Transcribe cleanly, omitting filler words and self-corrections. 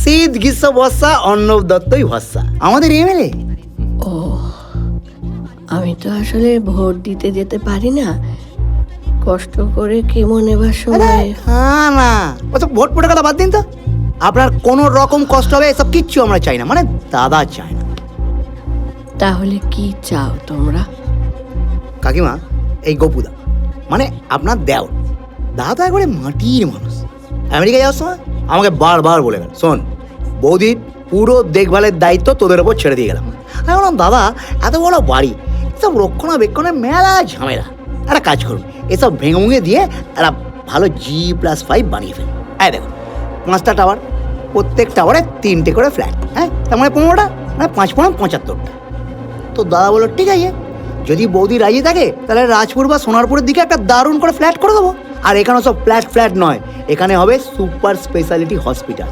শীত গ্রীষ্ম বর্ষা অর্ণব দত্তই ভরসা আমাদের এমএলএ। ও, আমি তো আসলে ভোট দিতে যেতে পারি না, কষ্ট করে কেমো নেবার সময়। হ্যাঁ না, ওসব ভোট ফোটের কথা বাদ দিন তো। আপনার কোনো রকম কষ্ট হবে এসব কিচ্ছু আমরা চাই না, মানে দাদা চায় না। তাহলে কি চাও তোমরা? কাকিমা, এই গপুদা মানে আপনার দেওর, দাদা একবারে মাটির মানুষ। আমেরিকা যাওয়ার সময় আমাকে বারবার বলে গেল, শোন বৌদির পুরো দেখভালের দায়িত্ব তোদের ওপর ছেড়ে দিয়ে গেলাম। আমি বললাম দাদা এত বড় বাড়ি, এসব রক্ষণাবেক্ষণের মেলা ঝামেলা, একটা কাজ করুন এসব ভেঙে ভেঙে দিয়ে একটা ভালো G+5 বানিয়ে ফেলুন। দেখুন 5টা টাওয়ার, প্রত্যেক টাওয়ারে 3টে করে ফ্ল্যাট, হ্যাঁ তার মানে 15টা, মানে 5 × 75টা। তো দাদা বললো ঠিক আছে, যদি বৌদি রাজি থাকে তাহলে রাজপুর বা সোনারপুরের দিকে একটা দারুণ করে ফ্ল্যাট করে দেবো। আর এখানে সব ফ্ল্যাট নয়, এখানে হবে সুপার স্পেশালিটি হসপিটাল,